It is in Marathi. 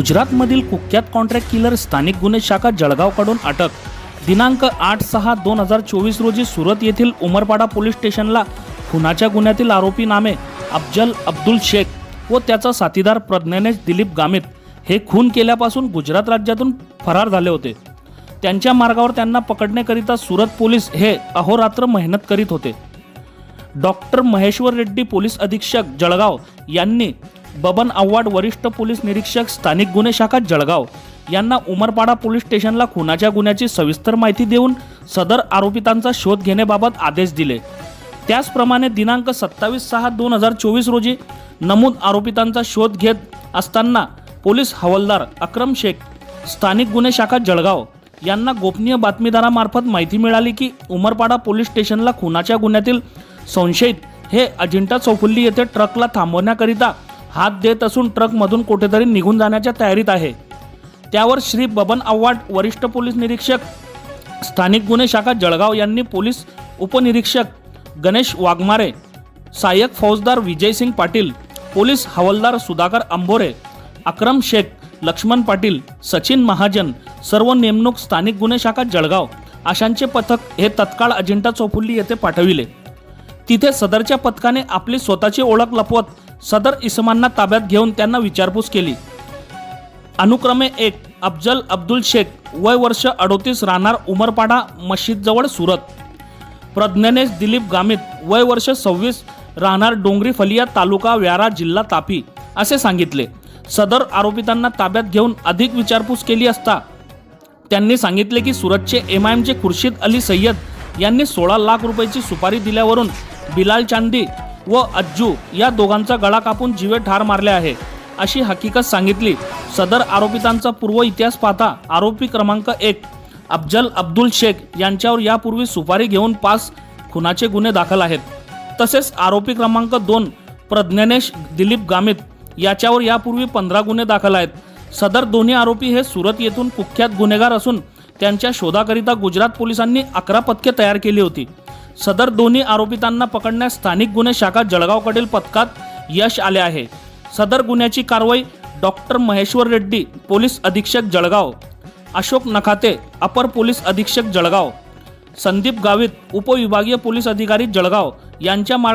गुजरातमधील कुख्यात कॉन्ट्रॅक्ट किलर स्थानिक गुन्हे शाखा जळगावकडून अटक। दिनांक 8/6/2024 रोजी सुरत येथील उमरपाडा पोलीस स्टेशनला खुनाच्या गुन्ह्यातील आरोपी नामे अफजल अब्दुल शेख व त्याचा साथीदार प्रज्ञानेश दिलीप गामित हे खून केल्यापासून गुजरात राज्यातून फरार झाले होते। त्यांच्या मार्गावर त्यांना पकडण्याकरिता सुरत पोलीस हे अहोरात्र मेहनत करीत होते। डॉक्टर महेश्वर रेड्डी पोलीस अधीक्षक जळगाव यांनी बबन आव्हाड वरिष्ठ पोलीस निरीक्षक स्थानिक गुन्हे शाखा जळगाव यांना उमरपाडा पोलीस स्टेशनला खुनाच्या गुन्ह्याची सविस्तर माहिती देऊन सदर आरोपितांचा शोध घेण्याबाबत आदेश दिले। त्याचप्रमाणे दिनांक 27/6/2024 रोजी नमूद आरोपितांचा शोध घेत असताना पोलीस हवालदार अक्रम शेख स्थानिक गुन्हे शाखा जळगाव यांना गोपनीय बातमीदारामार्फत माहिती मिळाली की उमरपाडा पोलीस स्टेशनला खुनाच्या गुन्ह्यातील संशयित हे अजिंठा चौफुल्ली येथे ट्रकला थांबवण्याकरिता हात देत असून ट्रकमधून कुठेतरी निघून जाण्याच्या तयारीत आहे। त्यावर श्री बबन आव्हाड वरिष्ठ पोलीस निरीक्षक स्थानिक गुन्हे शाखा जळगाव यांनी पोलीस उपनिरीक्षक गणेश वाघमारे, सहाय्यक फौजदार विजयसिंग पाटील, पोलीस हवालदार सुधाकर अंभोरे, अक्रम शेख, लक्ष्मण पाटील, सचिन महाजन सर्व नेमणूक स्थानिक गुन्हे शाखा जळगाव अशांचे पथक हे तत्काळ अजिंठा चौफुल्ली येथे पाठविले। तिथे सदरच्या पथकाने आपली स्वतःची ओळख लपवत सदर इसमांना ताब्यात घेऊन त्यांना विचारपूस केली। अनुक्रमे 1 अफजल अब्दुल शेख वय वर्ष 38 राहणार उमरपाडा मस्जिद जवळ सुरत, प्रज्ञानेश दिलीप गामित वय वर्ष 26 राहणार डोंगरी फलिया तालुका व्यारा जिल्हा तापी असे सांगितले। सदर आरोपितांना ताब्यात घेऊन अधिक विचारपूस केली असता त्यांनी सांगितले की सुरतचे MIMचे खुर्शीद अली सय्यद यांनी 16 लाख रुपयाची सुपारी दिल्यावरून बिलाल चांदी व अज्जू या दोघांचा गळा कापून जीवे ठार मारले आहे अशी हकीकत सांगितली। सदर आरोपितांचा पूर्व इतिहास पाहता आरोपी क्रमांक 1 अफजल अब्दुल शेख यांच्यावर यापूर्वी सुपारी घेऊन 5 खुनाचे गुन्हे दाखल आहेत। तसेच आरोपी क्रमांक 2 प्रज्ञानेश दिलीप गामित याच्यावर यापूर्वी 15 गुन्हे दाखल आहेत। सदर दोन्ही आरोपी हे सुरत येथून कुख्यात गुन्हेगार असून त्यांच्या शोधाकरिता गुजरात पोलिसांनी 11 पथके तयार केली होती। सदर दोन्ही आरोपितांना पकडण्यास स्थानिक गुन्हे शाखा जळगावकडील पथकात यश आले आहे। सदर गुन्ह्याची कारवाई डॉक्टर महेश्वर रेड्डी पोलीस अधीक्षक जळगाव, अशोक नखाते अपर पोलीस अधीक्षक जळगाव, संदीप गावित उपविभागीय पोलीस अधिकारी जळगाव यांच्या